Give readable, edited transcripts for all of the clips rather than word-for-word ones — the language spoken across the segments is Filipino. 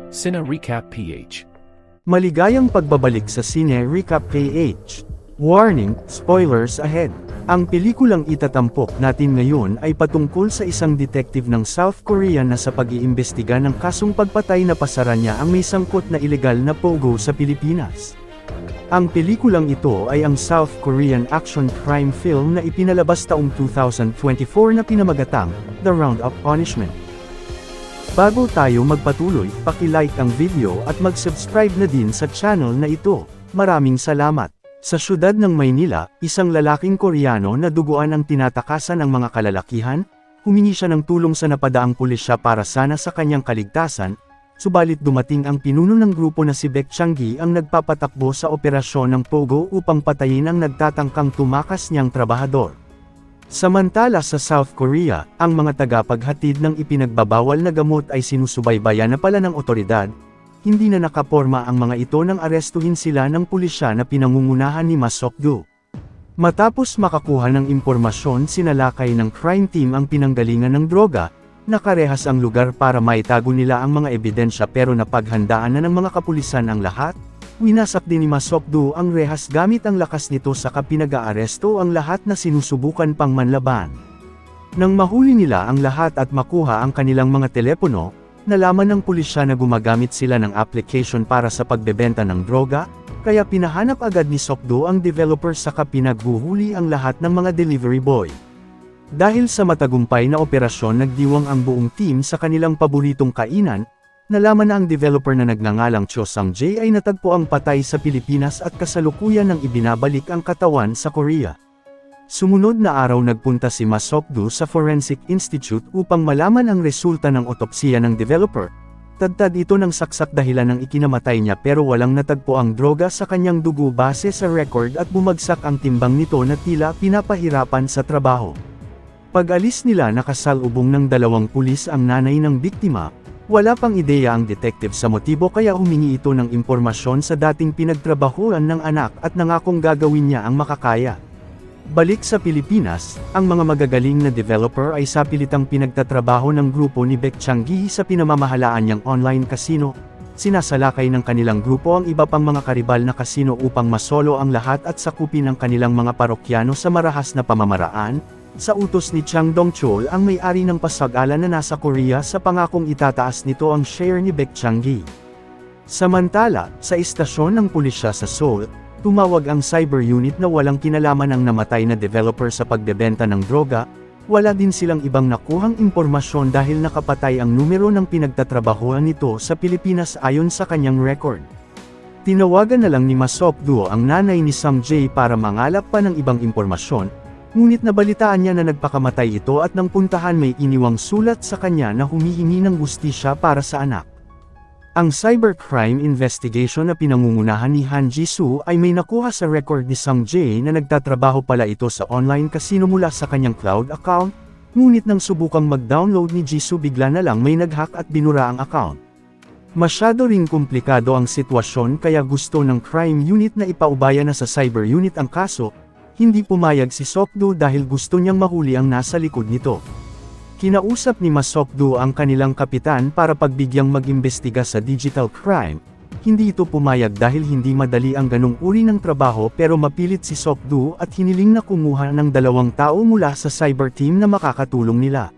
Cine Recap PH. Maligayang pagbabalik sa Cine Recap PH. Warning, spoilers ahead. Ang pelikulang itatampok natin ngayon ay patungkol sa isang detective ng South Korea na sa pag-iimbestiga ng kasong pagpatay na pasara niya ang may sangkot na ilegal na pogo sa Pilipinas. Ang pelikulang ito ay ang South Korean action crime film na ipinalabas taong 2024 na pinamagatang The Roundup Punishment. Bago tayo magpatuloy, paki-like ang video at mag-subscribe na din sa channel na ito. Maraming salamat. Sa syudad ng Maynila, isang lalaking Koreano na duguan ang tinatakasan ng mga kalalakihan, humingi siya ng tulong sa napadaang pulisya para sana sa kanyang kaligtasan, subalit dumating ang pinuno ng grupo na si Baek Chang-gi ang nagpapatakbo sa operasyon ng Pogo upang patayin ang nagtatangkang tumakas niyang trabahador. Samantala sa South Korea, ang mga tagapaghatid ng ipinagbabawal na gamot ay sinusubaybayan na pala ng otoridad. Hindi na nakaporma ang mga ito nang arestuhin sila ng pulisya na pinangungunahan ni Ma Sok-do. Matapos makakuha ng impormasyon, sinalakay ng crime team ang pinanggalingan ng droga, nakarehas ang lugar para maitago nila ang mga ebidensya pero napaghandaan na ng mga kapulisan ang lahat. Winasak din ni Ma Sok-do ang rehas gamit ang lakas nito saka pinag-aaresto ang lahat na sinusubukan pang manlaban. Nang mahuli nila ang lahat at makuha ang kanilang mga telepono, nalaman ng pulisya na gumagamit sila ng application para sa pagbebenta ng droga, kaya pinahanap agad ni Sok-do ang developer saka pinaghuhuli ang lahat ng mga delivery boy. Dahil sa matagumpay na operasyon nagdiwang ang buong team sa kanilang paboritong kainan, nalaman na ang developer na nagngangalang Cho Sang-jae ay natagpo ang patay sa Pilipinas at kasalukuyan nang ibinabalik ang katawan sa Korea. Sumunod na araw nagpunta si Ma Sok-do sa Forensic Institute upang malaman ang resulta ng otopsiya ng developer. Tadtad ito ng saksak dahilan ng ikinamatay niya pero walang natagpo ang droga sa kanyang dugo base sa record at bumagsak ang timbang nito na tila pinapahirapan sa trabaho. Pag-alis nila nakasalubong ng dalawang pulis ang nanay ng biktima. Wala pang ideya ang detective sa motibo kaya humingi ito ng impormasyon sa dating pinagtrabahuan ng anak at nangakong gagawin niya ang makakaya. Balik sa Pilipinas, ang mga magagaling na developer ay sapilitang pinagtatrabaho ng grupo ni Baek Chang-gi sa pinamamahalaan niyang online casino. Sinasalakay ng kanilang grupo ang iba pang mga karibal na casino upang masolo ang lahat at sakupin ang kanilang mga parokyano sa marahas na pamamaraan. Sa utos ni Chang Dong-chol ang may-ari ng pasag-ala na nasa Korea sa pangakong itataas nito ang share ni Baek Chang-gi. Samantala, sa istasyon ng pulisya sa Seoul, tumawag ang cyber unit na walang kinalaman ang namatay na developer sa pagbebenta ng droga. Wala din silang ibang nakuhang impormasyon dahil nakapatay ang numero ng pinagtatrabahuan nito sa Pilipinas ayon sa kanyang record. Tinawagan na lang ni Ma Sok-do ang nanay ni Sang-jae para mangalap pa ng ibang impormasyon. Ngunit nabalitaan niya na nagpakamatay ito at nang puntahan may iniwang sulat sa kanya na humihingi ng hustisya para sa anak. Ang cybercrime investigation na pinangungunahan ni Han Ji-soo ay may nakuha sa record ni Sang-jae na nagtatrabaho pala ito sa online casino mula sa kanyang cloud account, ngunit nang subukang mag-download ni Ji-soo bigla na lang may nag-hack at binura ang account. Masyado ring komplikado ang sitwasyon kaya gusto ng crime unit na ipaubaya na sa cyber unit ang kaso. Hindi pumayag si Sok-do dahil gusto niyang mahuli ang nasa likod nito. Kinausap ni Ma Sok-do ang kanilang kapitan para pagbigyang mag-imbestiga sa digital crime. Hindi ito pumayag dahil hindi madali ang ganong uri ng trabaho pero mapilit si Sok-do at hiniling na kumuha ng 2 tao mula sa cyber team na makakatulong nila.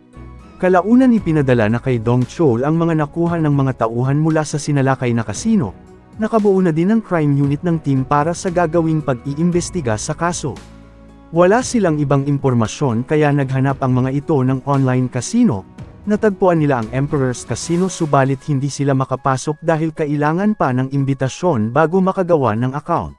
Kalaunan ipinadala na kay Dong-chol ang mga nakuha ng mga tauhan mula sa sinalakay na kasino. Nakabuo na din ang crime unit ng team para sa gagawing pag-iimbestiga sa kaso. Wala silang ibang impormasyon kaya naghanap ang mga ito ng online casino. Natagpuan nila ang Emperor's Casino subalit hindi sila makapasok dahil kailangan pa ng imbitasyon bago makagawa ng account.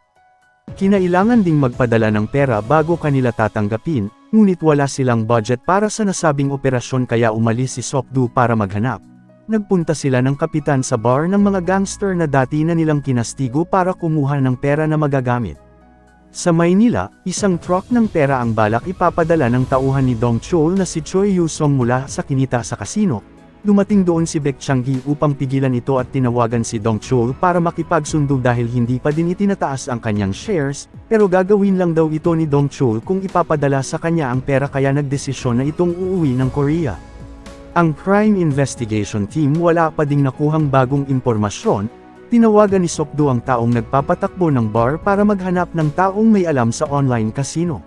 Kinailangan ding magpadala ng pera bago kanila tatanggapin, ngunit wala silang budget para sa nasabing operasyon kaya umalis si Sok-do para maghanap. Nagpunta sila ng kapitan sa bar ng mga gangster na dati na nilang kinastigo para kumuha ng pera na magagamit. Sa Maynila, isang truck ng pera ang balak ipapadala ng tauhan ni Dong-chol na si Choi Yoo-sung mula sa kinita sa kasino. Dumating doon si Baek Chang-gi upang pigilan ito at tinawagan si Dong-chol para makipagsundo dahil hindi pa din itinataas ang kanyang shares, pero gagawin lang daw ito ni Dong-chol kung ipapadala sa kanya ang pera kaya nagdesisyon na itong uuwi ng Korea. Ang Crime Investigation Team wala pa ding nakuhang bagong impormasyon, tinawagan ni Sokdo ang taong nagpapatakbo ng bar para maghanap ng taong may alam sa online casino.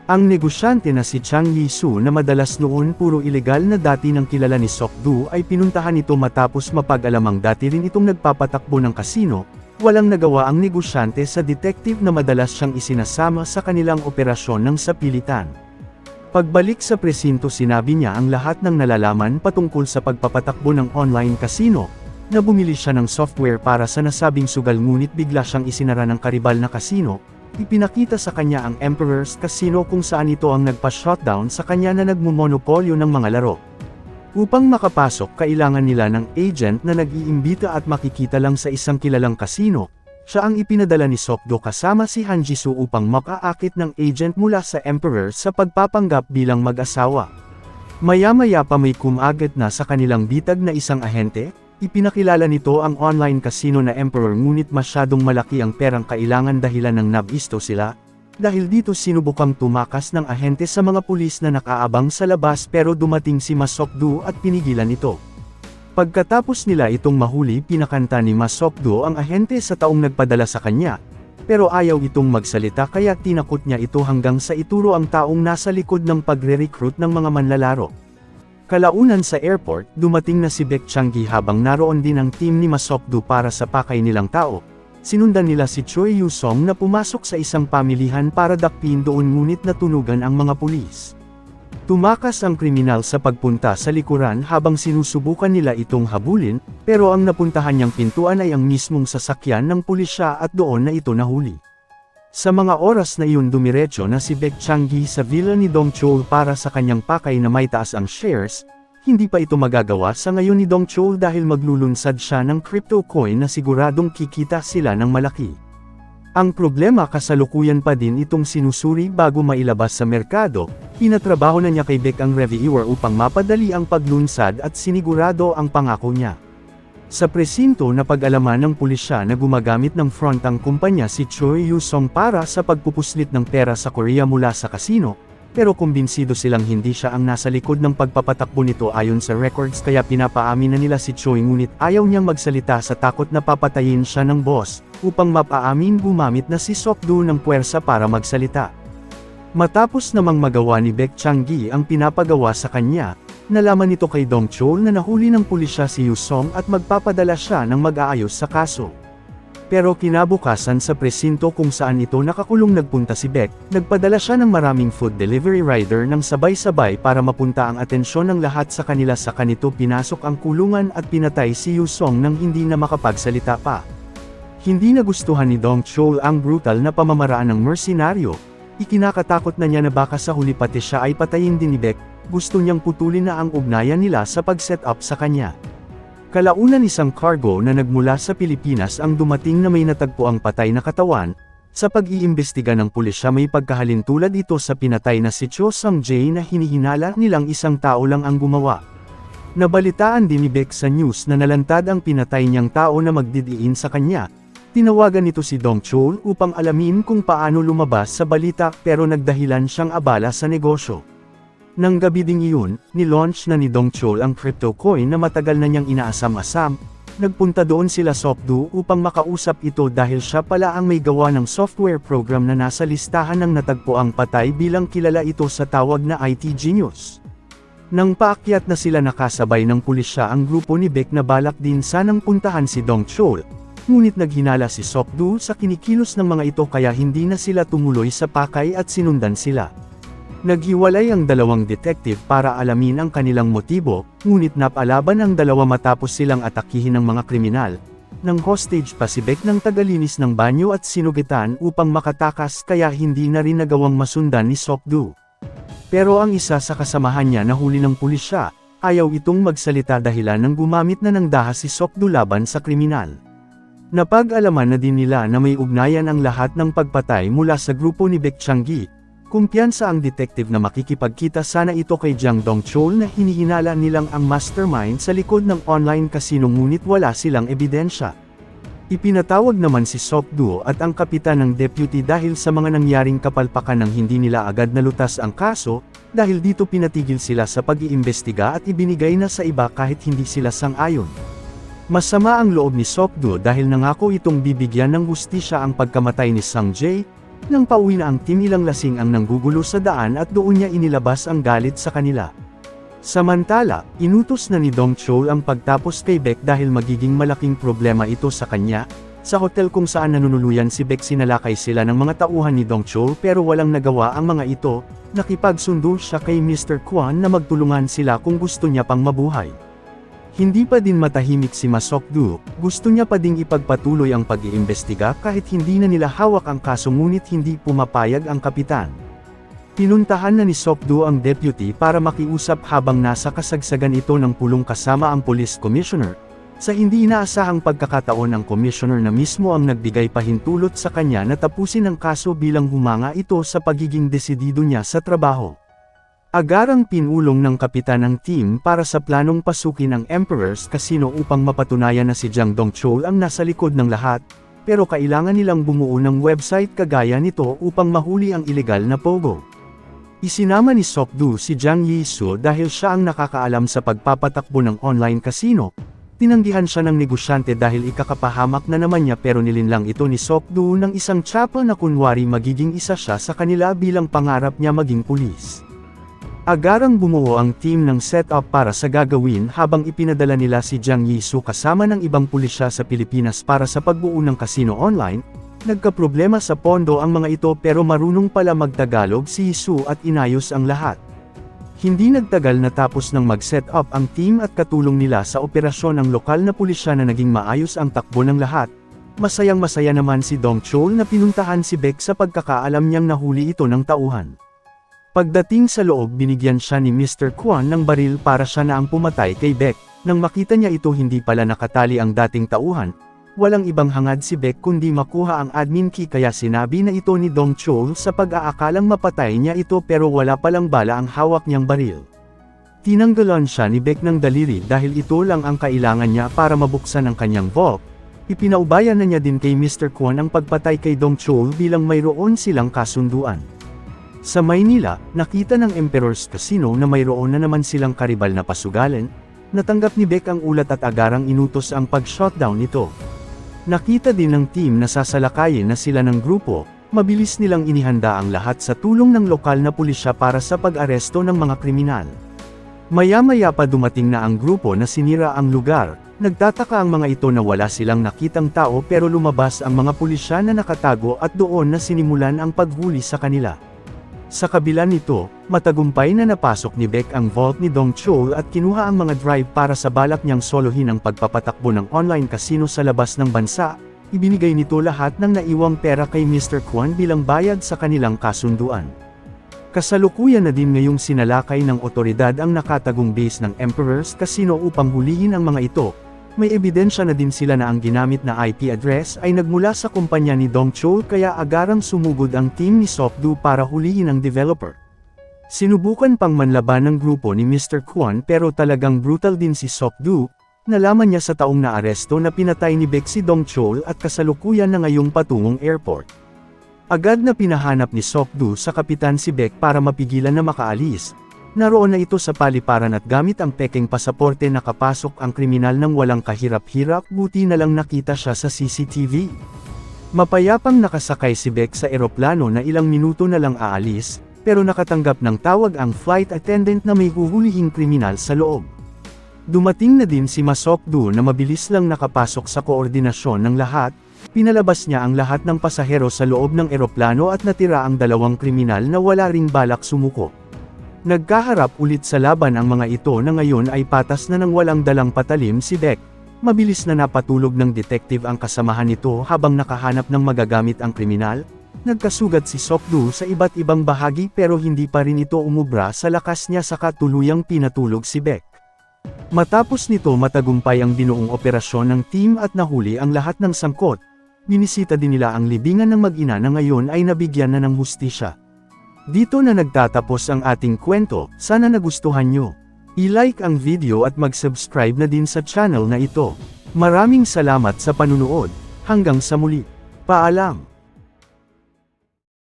Ang negosyante na si Chang Yi-soo na madalas noon puro ilegal na dati ng kilala ni Sokdo ay pinuntahan ito matapos mapag-alamang dati rin itong nagpapatakbo ng casino. Walang nagawa ang negosyante sa detective na madalas siyang isinasama sa kanilang operasyon ng sapilitan. Pagbalik sa presinto sinabi niya ang lahat ng nalalaman patungkol sa pagpapatakbo ng online casino, na bumili siya ng software para sa nasabing sugal ngunit bigla siyang isinara ng karibal na casino. Ipinakita sa kanya ang Emperor's Casino kung saan ito ang nagpa-shutdown sa kanya na nagmumonopolyo ng mga laro. Upang makapasok kailangan nila ng agent na nag-iimbita at makikita lang sa isang kilalang casino. Siya ang ipinadala ni Sokdo kasama si Han Jisoo upang makaakit ng agent mula sa Emperor sa pagpapanggap bilang mag-asawa. Maya-maya pa may kumagat na sa kanilang bitag na isang ahente. Ipinakilala nito ang online casino na Emperor ngunit masyadong malaki ang perang kailangan dahilan ng nabisto sila. Dahil dito sinubukang tumakas ng ahente sa mga pulis na nakaabang sa labas pero dumating si Ma Sokdo at pinigilan ito. Pagkatapos nila itong mahuli pinakanta ni Ma Sokdo ang ahente sa taong nagpadala sa kanya. Pero ayaw itong magsalita kaya tinakot niya ito hanggang sa ituro ang taong nasa likod ng pagre-recruit ng mga manlalaro. Kalaunan sa airport, dumating na si Baek Chang-gi habang naroon din ang team ni Ma Sokdo para sa pakay nilang tao. Sinundan nila si Choi Yoo-sung na pumasok sa isang pamilihan para dakpin doon ngunit natunugan ang mga pulis. Tumakas ang kriminal sa pagpunta sa likuran habang sinusubukan nila itong habulin, pero ang napuntahan niyang pintuan ay ang mismong sasakyan ng pulisya at doon na ito nahuli. Sa mga oras na iyon dumiretso na si Baek Chang-gi sa villa ni Dong Chol para sa kanyang pakay na may taas ang shares, hindi pa ito magagawa sa ngayon ni Dong Chol dahil maglulunsad siya ng crypto coin na siguradong kikita sila ng malaki. Ang problema kasalukuyan pa din itong sinusuri bago mailabas sa merkado, pinatrabaho na niya kay Baek ang reviewer upang mapadali ang paglunsad at sinigurado ang pangako niya. Sa presinto napag-alaman ng pulisya na gumagamit ng front ang kumpanya si Choi Yoo-sung para sa pagpupuslit ng pera sa Korea mula sa casino, pero kumbinsido silang hindi siya ang nasa likod ng pagpapatakbo nito ayon sa records kaya pinapaamin na nila si Choi ngunit ayaw niyang magsalita sa takot na papatayin siya ng boss, upang mapaamin gumamit na si Sokdo ng puwersa para magsalita. Matapos namang magawa ni Baek Chang-gi ang pinapagawa sa kanya, nalaman nito kay Dong Chol na nahuli ng pulisya si Yoo-sung at magpapadala siya ng mag-aayos sa kaso. Pero kinabukasan sa presinto kung saan ito nakakulong nagpunta si Baek, nagpadala siya ng maraming food delivery rider ng sabay-sabay para mapunta ang atensyon ng lahat sa kanila sa kanito pinasok ang kulungan at pinatay si Yoo-sung nang hindi na makapagsalita pa. Hindi nagustuhan ni Dong Chol ang brutal na pamamaraan ng mercenaryo, ikinakatakot na niya na baka sa huli pati siya ay patayin din ni Baek. Gusto niyang putulin na ang ugnayan nila sa pag-set up sa kanya. Kalaunan isang cargo na nagmula sa Pilipinas ang dumating na may natagpo ang patay na katawan. Sa pag-iimbestiga ng pulisya may pagkahalintulad ito sa pinatay na si Cho Sung-jae na hinihinala nilang isang tao lang ang gumawa. Nabalitaan din ni Baek sa news na nalantad ang pinatay niyang tao na magdidiin sa kanya. Tinawagan nito si Dong Chol upang alamin kung paano lumabas sa balita pero nagdahilan siyang abala sa negosyo. Nang gabi ding iyon, nilaunch na ni Dong Chol ang crypto coin na matagal na niyang inaasam-asam. Nagpunta doon sila Sokdo upang makausap ito dahil siya pala ang may gawa ng software program na nasa listahan ng natagpoang patay bilang kilala ito sa tawag na IT genius. Nang paakyat na sila nakasabay ng pulisya ang grupo ni Baek na balak din sanang puntahan si Dong Chol. Ngunit naghinala si Sokdo sa kinikilos ng mga ito kaya hindi na sila tumuloy sa pakay at sinundan sila. Naghiwalay ang dalawang detective para alamin ang kanilang motibo, ngunit napalaban ang dalawa matapos silang atakihin ng mga kriminal. Nang hostage pa si Baek ng tagalinis ng banyo at sinugitan upang makatakas kaya hindi na rin nagawang masundan ni Sokdo. Pero ang isa sa kasamahan niya nahuli ng pulisya, ayaw itong magsalita dahilan ng gumamit na ng dahas si Sokdo laban sa kriminal. Napag-alaman na din nila na may ugnayan ang lahat ng pagpatay mula sa grupo ni Baek Chang-gi. Kumpiyansa ang detective na makikipagkita sana ito kay Jang Dong Chol na hinihinala nilang ang mastermind sa likod ng online casino ngunit wala silang ebidensya. Ipinatawag naman si Sok-do at ang kapitan ng deputy dahil sa mga nangyaring kapalpakan nang hindi nila agad nalutas ang kaso, dahil dito pinatigil sila sa pag-iimbestiga at ibinigay na sa iba kahit hindi sila sang-ayon. Masama ang loob ni Sok-do dahil nangako itong bibigyan ng hustisya ang pagkamatay ni Sang-jae. Nang pauwi na ang team, ilang lasing ang nanggugulo sa daan at doon niya inilabas ang galit sa kanila. Samantala, inutos na ni Dong-chol ang pagtapos kay Baek dahil magiging malaking problema ito sa kanya. Sa hotel kung saan nanunuluyan si Baek, sinalakay sila ng mga tauhan ni Dong-chol pero walang nagawa ang mga ito. Nakipagsundo siya kay Mr. Kwon na magtulungan sila kung gusto niya pang mabuhay. Hindi pa din matahimik si Ma Sok-do, gusto niya pa ding ipagpatuloy ang pag-iimbestiga kahit hindi na nila hawak ang kaso, ngunit hindi pumapayag ang kapitan. Pinuntahan na ni Sok-do ang deputy para makiusap habang nasa kasagsagan ito ng pulong kasama ang police commissioner. Sa hindi inaasahang pagkakataon, ang commissioner na mismo ang nagbigay pahintulot sa kanya na tapusin ang kaso bilang humanga ito sa pagiging desidido niya sa trabaho. Agarang pinulong ng kapitan ang team para sa planong pasukin ang Emperor's Casino upang mapatunayan na si Jang Dong-chol ang nasa likod ng lahat, pero kailangan nilang bumuo ng website kagaya nito upang mahuli ang ilegal na pogo. Isinama ni Sok-do si Jang Yi-soo dahil siya ang nakakaalam sa pagpapatakbo ng online casino. Tinanggihan siya ng negosyante dahil ikakapahamak na naman niya, pero nilinlang ito ni Sok-do ng isang tsapo na kunwari magiging isa siya sa kanila bilang pangarap niya maging pulis. Agarang bumuo ang team ng setup para sa gagawin habang ipinadala nila si Jang Yi-soo kasama ng ibang pulisya sa Pilipinas para sa pagbuo ng casino online. Nagkaproblema sa pondo ang mga ito pero marunong pala magtagalog si Yi-soo at inayos ang lahat. Hindi nagtagal natapos nang mag-set up ang team at katulong nila sa operasyon ang lokal na pulisya na naging maayos ang takbo ng lahat. Masayang-masaya naman si Dong-chol na pinuntahan si Baek sa pagkakaalam niyang nahuli ito ng tauhan. Pagdating sa loob, binigyan siya ni Mr. Kwon ng baril para siya na ang pumatay kay Baek. Nang makita niya ito, hindi pala nakatali ang dating tauhan. Walang ibang hangad si Baek kundi makuha ang admin key, kaya sinabi na ito ni Dong-chol sa pag-aakalang mapatay niya ito pero wala palang bala ang hawak niyang baril. Tinanggalan siya ni Baek ng daliri dahil ito lang ang kailangan niya para mabuksan ang kanyang vault. Ipinaubayan na niya din kay Mr. Kwon ang pagpatay kay Dong-chol bilang mayroon silang kasunduan. Sa Maynila, nakita ng Emperor's Casino na mayroon na naman silang karibal na pasugalan. Natanggap ni Baek ang ulat at agarang inutos ang pag-shutdown nito. Nakita din ng team na sasalakayin na sila ng grupo. Mabilis nilang inihanda ang lahat sa tulong ng lokal na pulisya para sa pag-aresto ng mga kriminal. Maya-maya pa dumating na ang grupo na sinira ang lugar. Nagtataka ang mga ito na wala silang nakitang tao pero lumabas ang mga pulisya na nakatago at doon na sinimulan ang paghuli sa kanila. Sa kabila nito, matagumpay na napasok ni Baek ang vault ni Dong-chol at kinuha ang mga drive para sa balak niyang solohin ang pagpapatakbo ng online casino sa labas ng bansa. Ibinigay nito lahat ng naiwang pera kay Mr. Kwon bilang bayad sa kanilang kasunduan. Kasalukuyan na din ngayong sinalakay ng otoridad ang nakatagong base ng Emperor's Casino upang hulihin ang mga ito. May ebidensya na din sila na ang ginamit na IP address ay nagmula sa kumpanya ni Dong-chol, kaya agarang sumugod ang team ni Sok-do para hulihin ang developer. Sinubukan pang manlaban ng grupo ni Mr. Kwon pero talagang brutal din si Sok-do. Nalaman niya sa taong naaresto na pinatay ni Baek si Dong-chol at kasalukuyan na ngayong patungong airport. Agad na pinahanap ni Sok-do sa kapitan si Baek para mapigilan na makaalis. Naroon na ito sa paliparan at gamit ang pekeng pasaporte nakapasok ang kriminal ng walang kahirap-hirap, buti na lang nakita siya sa CCTV. Mapayapang nakasakay si Baek sa eroplano na ilang minuto na lang aalis, pero nakatanggap ng tawag ang flight attendant na may huhulihing kriminal sa loob. Dumating na din si Ma Sok-do na mabilis lang nakapasok sa koordinasyon ng lahat. Pinalabas niya ang lahat ng pasahero sa loob ng eroplano at natira ang dalawang kriminal na wala ring balak sumuko. Nagkaharap ulit sa laban ang mga ito na ngayon ay patas na ng walang dalang patalim si Baek. Mabilis na napatulog ng detective ang kasamahan nito habang nakahanap ng magagamit ang kriminal. Nagkasugat si Sok-do sa iba't ibang bahagi pero hindi pa rin ito umubra sa lakas niya, saka tuluyang pinatulog si Baek. Matapos nito matagumpay ang binuong operasyon ng team at nahuli ang lahat ng sangkot. Binisita din nila ang libingan ng mag-ina na ngayon ay nabigyan na ng hustisya. Dito na nagtatapos ang ating kwento. Sana nagustuhan nyo. I-like ang video at mag-subscribe na din sa channel na ito. Maraming salamat sa panunood. Hanggang sa muli. Paalam.